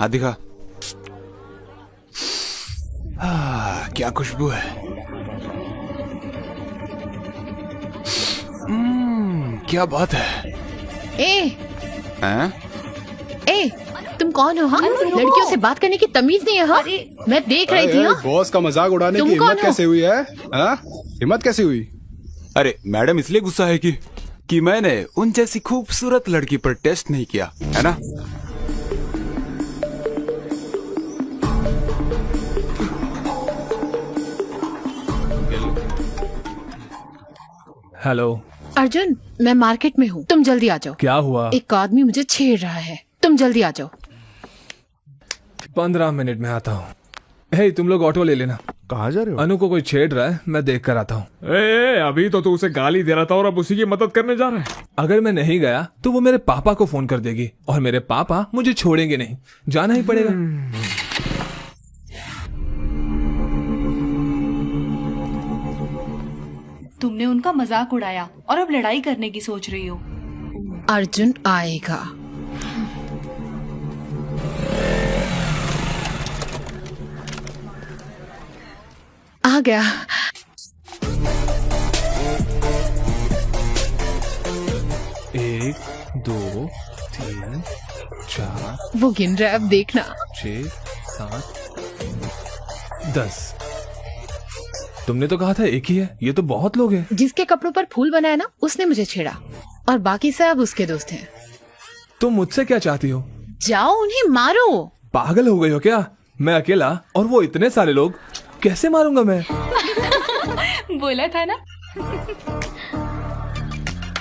हाथ दिखा। क्या खुशबू है। क्या बात है। ए, तुम कौन हो? हाँ, लड़कियों से बात करने की तमीज नहीं है। हाँ, मैं देख रही थी। बॉस का मजाक उड़ाने की हिम्मत कैसे हुई है? हिम्मत कैसे हुई? अरे मैडम इसलिए गुस्सा है कि मैंने उन जैसी खूबसूरत लड़की पर टेस्ट नहीं किया है ना। हेलो अर्जुन, मैं मार्केट में हूँ, तुम जल्दी आ जाओ। क्या हुआ? एक आदमी मुझे छेड़ रहा है, तुम जल्दी आ जाओ। 15 मिनट में आता हूँ। हे, तुम लोग ऑटो ले लेना। कहाँ जा रहे हो? अनु को कोई छेड़ रहा है, मैं देख कर आता हूँ। अभी तो तू उसे गाली दे रहा था और अब उसी की मदद करने जा रहा है। अगर मैं नहीं गया तो वो मेरे पापा को फोन कर देगी और मेरे पापा मुझे छोड़ेंगे नहीं, जाना ही पड़ेगा। तुमने उनका मजाक उड़ाया और अब लड़ाई करने की सोच रही हो। अर्जुन आएगा। आ गया। एक, 2, 3, 4, वो गिन रहा है, अब देखना। 6, 7, 10। तुमने तो कहा था एक ही है, ये तो बहुत लोग हैं। जिसके कपड़ों पर फूल बनाया ना, उसने मुझे छेड़ा और बाकी सब उसके दोस्त हैं। तुम मुझसे क्या चाहती हो? जाओ उन्हें मारो। पागल हो गई हो क्या? मैं अकेला और वो इतने सारे लोग, कैसे मारूंगा मैं? बोला था ना।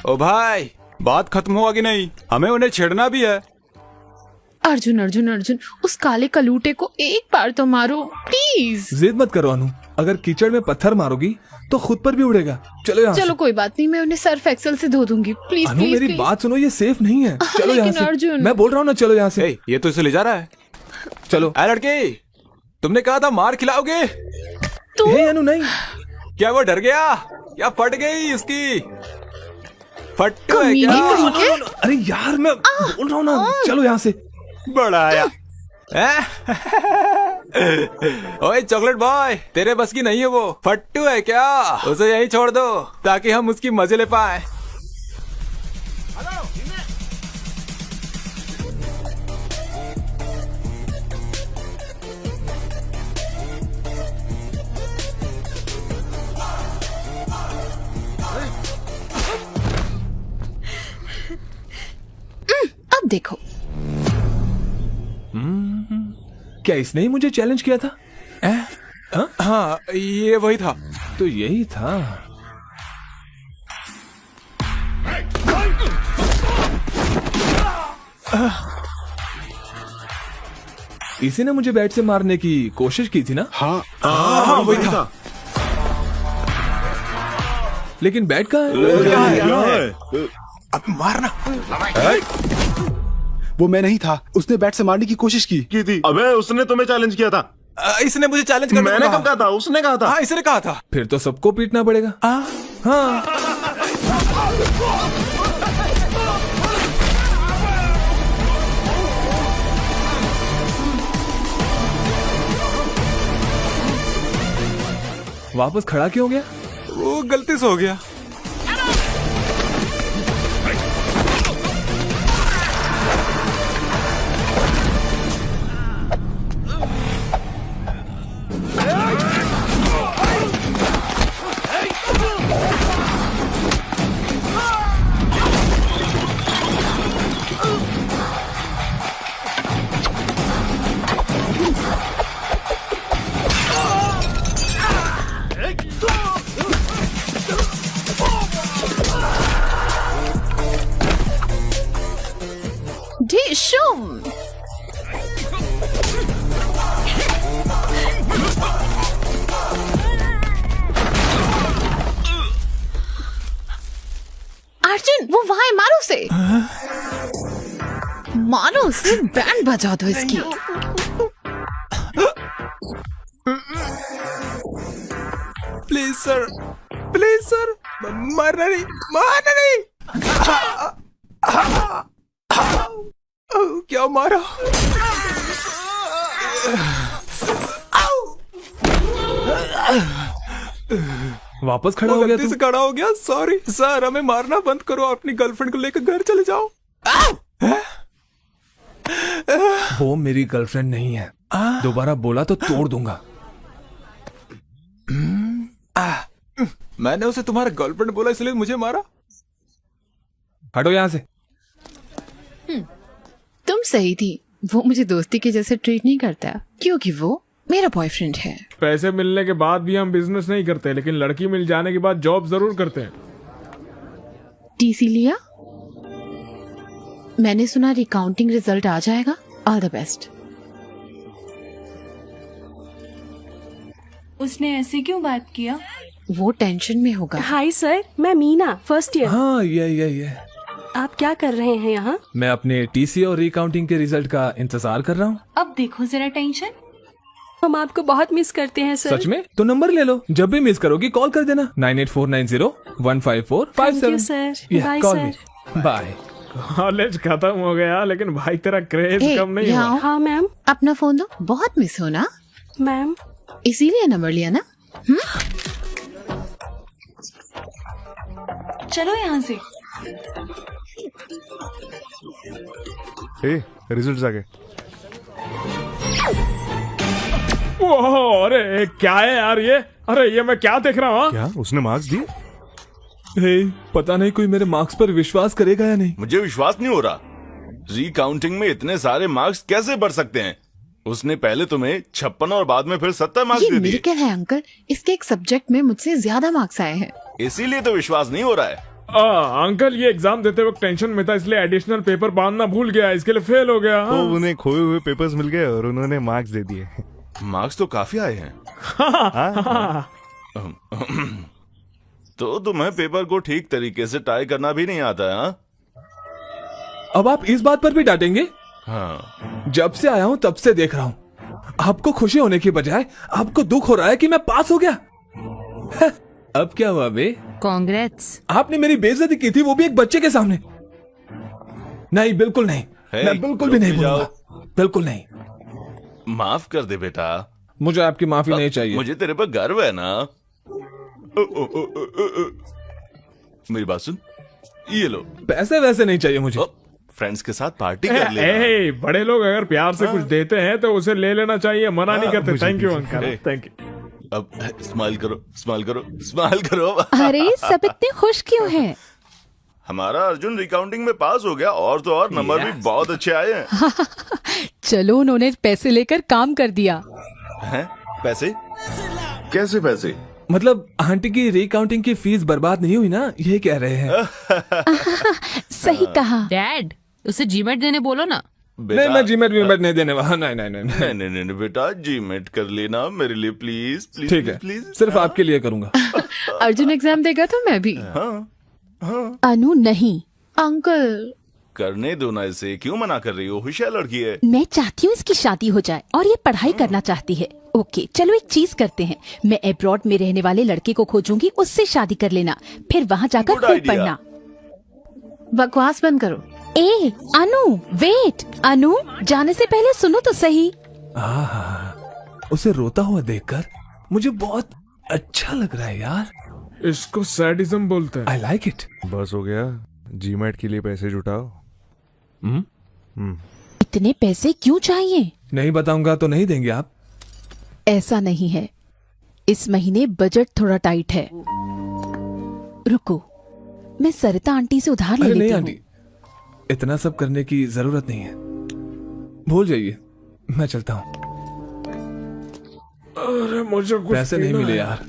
ओ भाई, बात खत्म हुआ कि नहीं? हमें उन्हें छेड़ना भी है। अर्जुन अर्जुन अर्जुन, उस काले कलूटे को एक बार तो मारो प्लीज। जिद मत करो अनु, अगर कीचड़ में पत्थर मारोगी तो खुद पर भी उड़ेगा। चलो यहाँ चलो कोई बात नहीं, मैं उन्हें सर्फ एक्सेल से धो दूंगी। प्लीज अनु प्लीज मेरी प्लीज। बात सुनो, ये सेफ नहीं है। चलो यहाँ लेकिन से। अर्जुन। मैं बोल रहा हूँ ना, चलो यहाँ से। ये तो इसे ले जा रहा है। चलो। अरे लड़की, तुमने कहा था मार खिलाओगे। हे अनु नहीं। क्या वो डर गया? क्या फट गई उसकी? फट्टू है कमीने क्या? कहीं के। अरे यार मैं बोल रहा हूँ ना, चलो यहाँ से। बड़ा आया। ओए चॉकलेट बॉय, तेरे बस की नहीं है वो। फट्टू है क्या? उसे यहीं छोड़ दो ताकि हम उसकी मजे ले पाए। अब देखो। क्या इसने ही मुझे चैलेंज किया था? हाँ, ये वही था। तो यही था। इसी ने मुझे बैट से मारने की कोशिश की थी ना? हाँ वही था। लेकिन बैट कहाँ है? अब मारना। वो मैं नहीं था, उसने बैट से मारने की कोशिश की थी। अबे उसने तुम्हें चैलेंज किया था। इसने मुझे चैलेंज करने मैंने कब कहा था? उसने कहा था। हाँ, इसने कहा था। फिर तो सबको पीटना पड़ेगा। हाँ। वापस खड़ा क्यों हो गया? वो गलती से हो गया। ढिशुम। अर्जुन वो वहां है, मारो उसे। मारो उसे, बैंड बजा दो इसकी। प्लीज सर, प्लीज सर, मारना नहीं, मारना नहीं। क्या मारा? वापस खड़ा हो गया गलती तू? से खड़ा हो गया, सॉरी सर। हमें मारना बंद करो, अपनी गर्लफ्रेंड को लेकर घर चले जाओ। वो मेरी गर्लफ्रेंड नहीं है, दोबारा बोला तो तोड़ दूंगा। मैंने उसे तुम्हारा गर्लफ्रेंड बोला इसलिए मुझे मारा। हटो यहाँ से। तुम सही थी, वो मुझे दोस्ती के जैसे ट्रीट नहीं करता क्योंकि वो मेरा बॉयफ्रेंड है। पैसे मिलने के बाद भी हम बिजनेस नहीं करते, लेकिन लड़की मिल जाने के बाद जॉब जरूर करते हैं। टीसी लिया? मैंने सुना रिकाउंटिंग रिजल्ट आ जाएगा। All the best. उसने ऐसे क्यों बात किया? वो टेंशन में होगा। हाय सर, मैं मीना, फर्स्ट ईयर। हाँ ये आप क्या कर रहे हैं यहाँ? मैं अपने टीसी और रिकाउंटिंग के रिजल्ट का इंतजार कर रहा हूँ। अब देखो जरा टेंशन। हम आपको बहुत मिस करते हैं सर। सच में? तो नंबर ले लो, जब भी मिस करोगी कॉल कर देना। 9849015457। Thank you, sir. Bye, sir. Bye. College खत्म हो गया, लेकिन भाई तेरा क्रेज ए, कम नहीं यहाँ हुआ। आओ। हाँ मैम। अपना फोन दो, बहुत मिस हो ना, मैम इसीलिए नंबर लिया ना। चलो यहाँ से। रिजल्ट आ गए। ओह, अरे क्या है यार ये? अरे ये मैं क्या देख रहा हूँ? क्या उसने मार्क्स दिए? पता नहीं कोई मेरे मार्क्स पर विश्वास करेगा या नहीं। मुझे विश्वास नहीं हो रहा। रिकाउंटिंग में इतने सारे मार्क्स कैसे बढ़ सकते हैं? उसने पहले तुम्हें 56 और बाद में फिर 70 मार्क्स ये दे दिए। मिरेकल है अंकल, इसके एक सब्जेक्ट में मुझसे ज्यादा मार्क्स आए हैं। इसीलिए तो विश्वास नहीं हो रहा है। अंकल ये एग्जाम देते वक्त टेंशन में था, इसलिए एडिशनल पेपर बांधना भूल गया, इसके लिए फेल हो गया। तो उन्हें खोए हुए पेपर्स मिल गए और उन्होंने मार्क्स दे दिए। मार्क्स तो काफी आए हैं। तो तुम्हें पेपर को ठीक तरीके से टाई करना भी नहीं आता है? हाँ? अब आप इस बात पर भी डांटेंगे? हाँ। जब से आया हूँ तब से देख रहा हूँ, आपको खुशी होने की बजाय आपको दुख हो रहा है कि मैं पास हो गया। अब क्या हुआ बे? कांग्रेट्स। आपने मेरी बेइज्जती की थी, वो भी एक बच्चे के सामने। नहीं, बिल्कुल नहीं। मैं बिल्कुल भी नहीं बोलूंगा, बिल्कुल नहीं। माफ कर दे बेटा। मुझे आपकी माफी नहीं चाहिए। मुझे तेरे पर गर्व है ना। मेरी बात सुन, ये लो। पैसे वैसे नहीं चाहिए मुझे। फ्रेंड्स के साथ पार्टी कर ले। बड़े लोग अगर प्यार से कुछ देते हैं तो उसे ले लेना चाहिए, मना नहीं करते। Thank you uncle, thank you. अब स्माइल करो, स्माइल करो, स्माइल करो। अरे सब इतने खुश क्यों हैं? हमारा अर्जुन रिकाउंटिंग में पास हो गया, और तो और नंबर भी बहुत अच्छे आए हैं। चलो उन्होंने पैसे लेकर काम कर दिया। हैं? पैसे? कैसे पैसे? मतलब आंटी की रिकाउंटिंग की फीस बर्बाद नहीं हुई ना, ये कह रहे हैं। सही कहा। डैड उसे जीमेट देने बोलो ना। नहीं, मैं जीमेट वीमेट नहीं देने वाला। नहीं नहीं नहीं नहीं। नहीं नहीं बेटा, जीमेट कर लेना मेरे लिए प्लीज प्लीज। ठीक है, प्लीज, सिर्फ आपके लिए करूंगा। अर्जुन एग्जाम देगा तो मैं भी। अनु नहीं। अंकल करने दो ना इसे, क्यों मना कर रही हो? होशियार लड़की है। मैं चाहती हूँ इसकी शादी हो जाए और ये पढ़ाई करना चाहती है। ओके चलो एक चीज करते हैं, मैं अब्रॉड में रहने वाले लड़के को खोजूंगी, उससे शादी कर लेना, फिर वहाँ जाकर Good खूब idea. पढ़ना। बकवास बंद करो। ए अनु वेट, अनु जाने से पहले सुनो तो सही। उसे रोता हुआ देखकर मुझे बहुत अच्छा लग रहा है यार। इसको सैडिज्म बोलते हैं। I like it. बस हो गया, जीमेट के लिए पैसे जुटाओ। इतने पैसे क्यों चाहिए? नहीं बताऊंगा तो नहीं देंगे आप? ऐसा नहीं है, इस महीने बजट थोड़ा टाइट है। रुको, मैं सरिता आंटी से उधार ले अरे नहीं लेती आंटी, हूँ। इतना सब करने की जरूरत नहीं है, भूल जाइए, मैं चलता हूँ। अरे मुझे कुछ पैसे नहीं पीना मिले है। यार,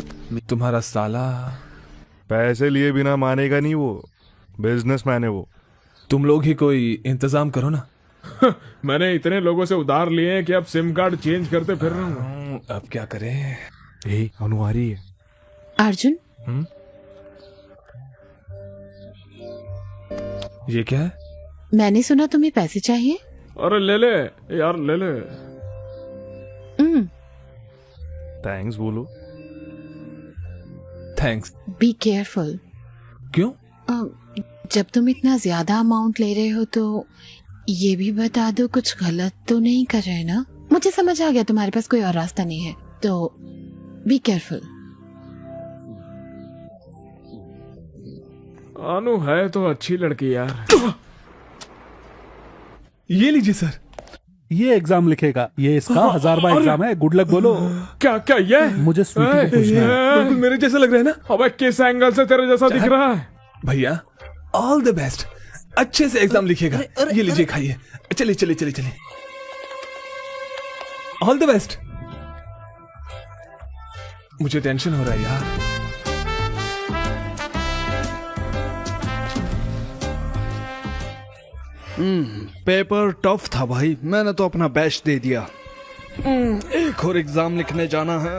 तुम्हारा साला। पैसे लिए बिना मानेगा नहीं, वो बिजनेसमैन है वो। तुम लोग ही कोई इंतजाम करो ना। मैंने इतने लोगों से उधार लिए हैं कि अब सिम कार्ड चेंज करते फिर रहा हूँ। अब क्या करें? अनु आ रही है। अर्जुन ये क्या है? मैंने सुना तुम्हें पैसे चाहिए। अरे ले ले यार, ले ले। थैंक्स बोलो। थैंक्स। Be careful. क्यों? जब तुम इतना ज्यादा अमाउंट ले रहे हो तो ये भी बता दो कुछ गलत तो नहीं कर रहे ना? मुझे समझ आ गया तुम्हारे पास कोई और रास्ता नहीं है, तो बी केयरफुल। अनु है तो अच्छी लड़की यार। ये लीजिए सर। ये एग्जाम लिखेगा, ये इसका 1000वां एग्जाम है। गुड लक बोलो। क्या क्या ये? मुझे स्वीटी को पूछना है। बिल्कुल मेरे जैसा लग रहा है ना? अबे किस एंगल से तेरे जैसा दिख रहा है? भैया ऑल द बेस्ट, अच्छे से एग्जाम लिखेगा। ये लीजिए खाइए। चलिए चलिए चलिए चलिए, ऑल द बेस्ट। मुझे टेंशन हो रहा है यार। पेपर टफ था भाई, मैंने तो अपना बेस्ट दे दिया। एक और एग्जाम लिखने जाना है।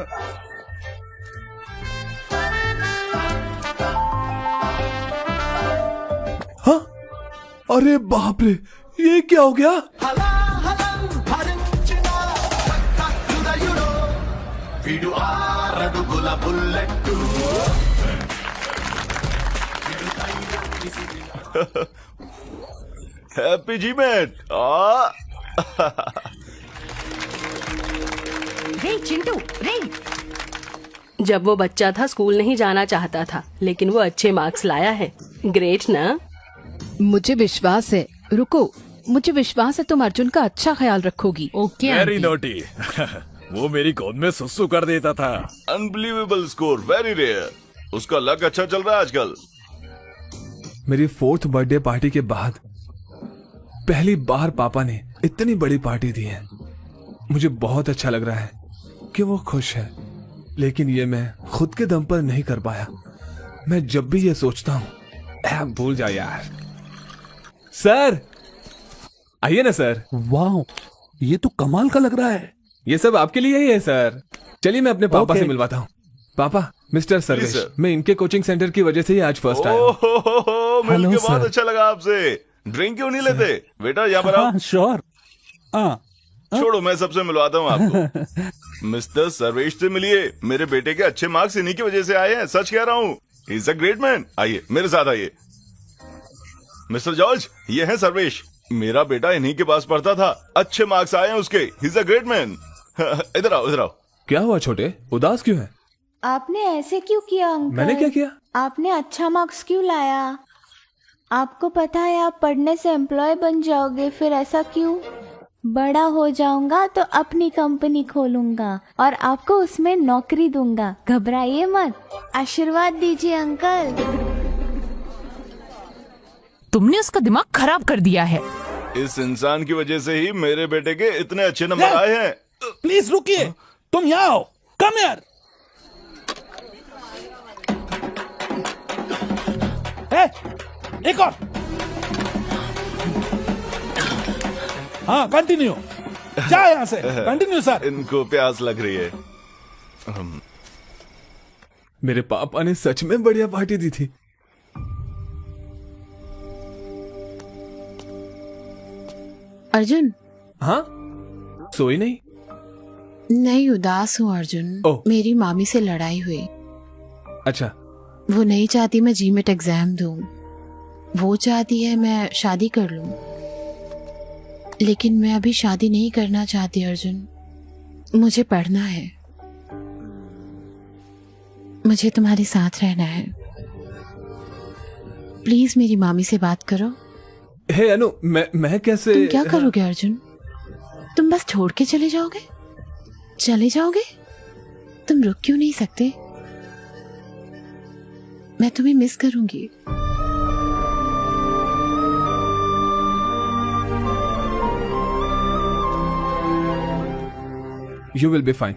हाँ, अरे बाप रे, ये क्या हो गया? Happy GMAT. रे चिंटू रे। जब वो बच्चा था स्कूल नहीं जाना चाहता था, लेकिन वो अच्छे मार्क्स लाया है। ग्रेट ना? मुझे विश्वास है, रुको, मुझे विश्वास है तुम अर्जुन का अच्छा ख्याल रखोगी। Okay very aunty. नोटी। वो मेरी गोद में सुसु कर देता था। Unbelievable score, very rare. उसका लक अच्छा चल रहा है आजकल। मेरी 4th बर्थडे पार्टी के बाद पहली बार पापा ने इतनी बड़ी पार्टी दी है। मुझे बहुत अच्छा लग रहा है कि वो खुश है, लेकिन ये मैं खुद के दम पर नहीं कर पाया। मैं जब भी ये सोचता हूँ, भूल जा यार। सर आइए ना सर। वाह, ये तो कमाल का लग रहा है। ये सब आपके लिए ही है सर। चलिए मैं अपने पापा से मिलवाता हूँ। पापा, मिस्टर सर्वेश, सर। मैं इनके कोचिंग सेंटर की वजह से ही आज फर्स्ट आया हूँ। मिल के सर। बहुत अच्छा लगा आपसे। ड्रिंक क्यों नहीं लेते बेटा? यहाँ पर आओ। हाँ श्योर। छोड़ो, मैं सबसे मिलवाता हूँ आपको। मिस्टर सर्वेश से मिलिए। मेरे बेटे के अच्छे मार्क्स इन्हीं की वजह से आए हैं, सच कह रहा हूँ। He is a great man. आइए मेरे साथ आइए। मिस्टर जॉर्ज, ये है सर्वेश। मेरा बेटा इन्हीं के पास पढ़ता था, अच्छे मार्क्स आए हैं उसके। He is a great man. इधर आओ, इधर आओ। क्या हुआ छोटे, उदास क्यों है? आपने ऐसे क्यों किया अंकल? मैंने क्या किया? आपने अच्छा मार्क्स क्यों लाया? आपको पता है आप पढ़ने से एम्प्लॉय बन जाओगे, फिर ऐसा क्यों? बड़ा हो जाऊंगा तो अपनी कंपनी खोलूंगा और आपको उसमें नौकरी दूंगा। घबराइए मत, आशीर्वाद दीजिए अंकल। तुमने उसका दिमाग खराब कर दिया है। इस इंसान की वजह से ही मेरे बेटे के इतने अच्छे नंबर आए हैं। प्लीज रुकिए, तुम यहाँ आओ। कम यार। एक और। हाँ कंटिन्यू। जा यहाँ से, कंटिन्यू सर। इनको प्यास लग रही है। मेरे पापा ने सच में बढ़िया पार्टी दी थी। अर्जुन। हाँ, सोई नहीं? नहीं, उदास हूँ अर्जुन। ओह। मेरी मामी से लड़ाई हुई। अच्छा। वो नहीं चाहती मैं जीमेट एग्जाम दूं। वो चाहती है मैं शादी कर लूं, लेकिन मैं अभी शादी नहीं करना चाहती अर्जुन। मुझे पढ़ना है, मुझे तुम्हारे साथ रहना है। प्लीज मेरी मामी से बात करो। हे अनु, मैं कैसे? तुम क्या करोगे अर्जुन? तुम बस छोड़ के चले जाओगे? चले जाओगे? तुम रुक क्यों नहीं सकते? मैं तुम्हें मिस करूंगी। You will be fine.